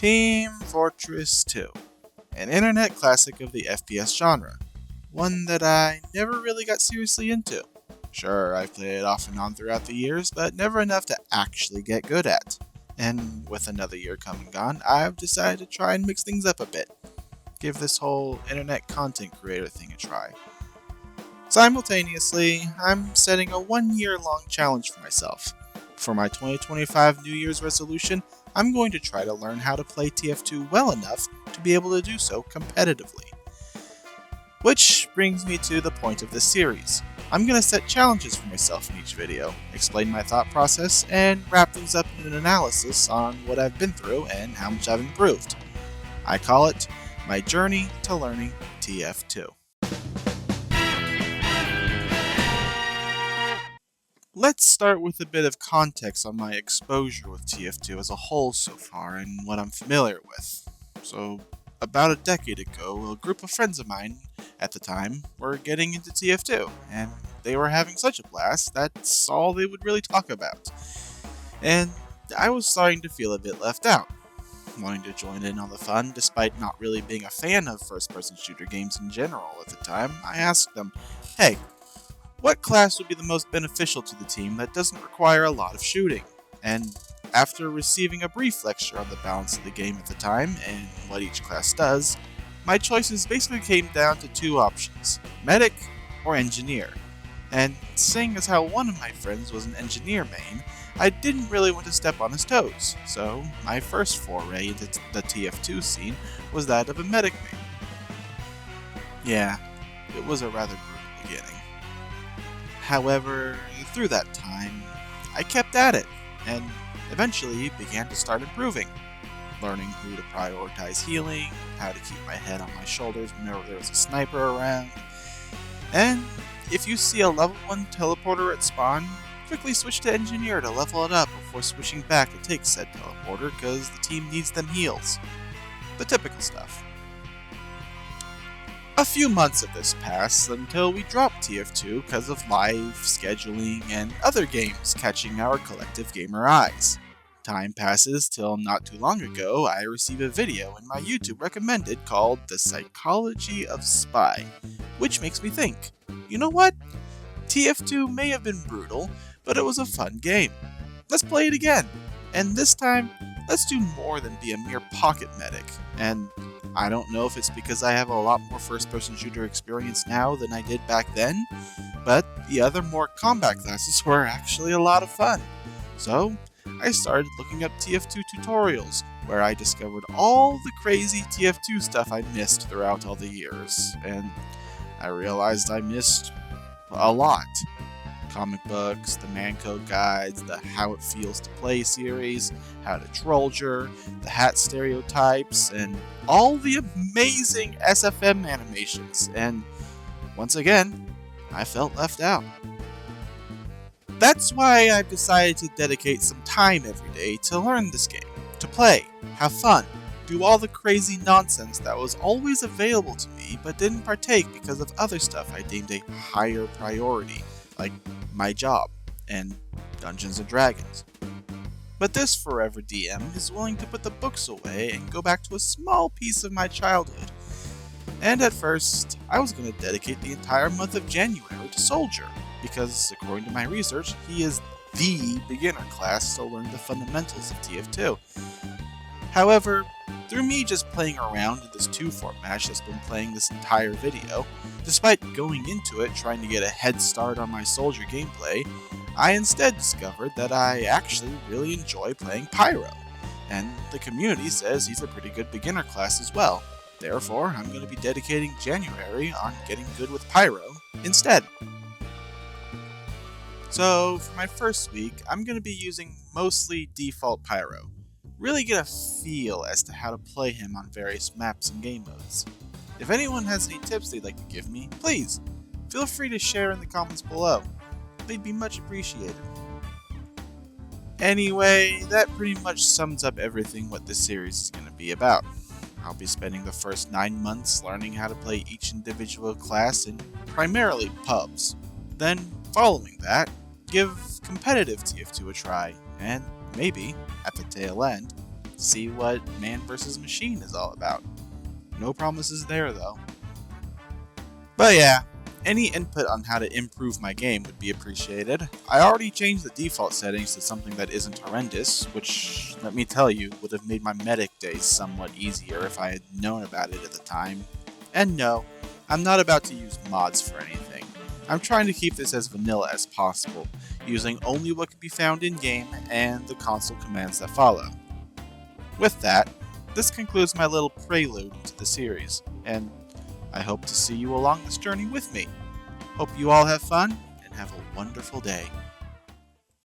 Team Fortress 2, an internet classic of the FPS genre, one that I never really got seriously into. Sure, I've played it off and on throughout the years, but never enough to actually get good at. And with another year come and gone, I've decided to try and mix things up a bit. Give this whole internet content creator thing a try. Simultaneously, I'm setting a 1-year-long challenge for myself. For my 2025 New Year's resolution, I'm going to try to learn how to play TF2 well enough to be able to do so competitively. Which brings me to the point of this series. I'm going to set challenges for myself in each video, explain my thought process, and wrap things up in an analysis on what I've been through and how much I've improved. I call it my journey to learning TF2. Let's start with a bit of context on my exposure with TF2 as a whole so far and what I'm familiar with. So, about a decade ago, a group of friends of mine at the time were getting into TF2, and they were having such a blast that's all they would really talk about. And I was starting to feel a bit left out, wanting to join in on the fun despite not really being a fan of first-person shooter games in general at the time. I asked them, hey, what class would be the most beneficial to the team that doesn't require a lot of shooting? And after receiving a brief lecture on the balance of the game at the time and what each class does, my choices basically came down to two options, medic or engineer. And seeing as how one of my friends was an engineer main, I didn't really want to step on his toes, so my first foray into the TF2 scene was that of a medic main. Yeah, it was a rather brutal beginning. However, through that time, I kept at it, and eventually began to start improving, learning who to prioritize healing, how to keep my head on my shoulders whenever there was a sniper around, and if you see a level 1 teleporter at spawn, quickly switch to engineer to level it up before switching back to take said teleporter because the team needs them heals. The typical stuff. A few months of this passed until we dropped TF2 because of live scheduling and other games catching our collective gamer eyes. Time passes till not too long ago I receive a video in my YouTube recommended called The Psychology of Spy, which makes me think, you know what? TF2 may have been brutal, but it was a fun game. Let's play it again, and this time, let's do more than be a mere pocket medic, and I don't know if it's because I have a lot more first-person shooter experience now than I did back then, but the other more combat classes were actually a lot of fun. So, I started looking up TF2 tutorials, where I discovered all the crazy TF2 stuff I missed throughout all the years, and I realized I missed a lot. Comic books, the man code guides, the How It Feels to Play series, How to Trollger, the hat stereotypes, and all the amazing SFM animations, and once again, I felt left out. That's why I've decided to dedicate some time every day to learn this game, to play, have fun, do all the crazy nonsense that was always available to me but didn't partake because of other stuff I deemed a higher priority, like my job and Dungeons & Dragons. But this forever DM is willing to put the books away and go back to a small piece of my childhood. And at first, I was going to dedicate the entire month of January to Soldier, because according to my research, he is the beginner class to learn the fundamentals of TF2. However, through me just playing around in this 2-fort match that's been playing this entire video, despite going into it trying to get a head start on my Soldier gameplay, I instead discovered that I actually really enjoy playing Pyro, and the community says he's a pretty good beginner class as well. Therefore, I'm going to be dedicating January on getting good with Pyro instead. So, for my first week, I'm going to be using mostly default Pyro. Really get a feel as to how to play him on various maps and game modes. If anyone has any tips they'd like to give me, please, feel free to share in the comments below. They'd be much appreciated. Anyway, that pretty much sums up everything what this series is going to be about. I'll be spending the first 9 months learning how to play each individual class in primarily pubs. Then, following that, give competitive TF2 a try, and maybe, at the tail end, see what man versus machine is all about. No promises there, though. But yeah, any input on how to improve my game would be appreciated. I already changed the default settings to something that isn't horrendous, which, let me tell you, would have made my medic days somewhat easier if I had known about it at the time. And no, I'm not about to use mods for anything. I'm trying to keep this as vanilla as possible, using only what can be found in-game and the console commands that follow. With that, this concludes my little prelude to the series, and I hope to see you along this journey with me. Hope you all have fun and have a wonderful day.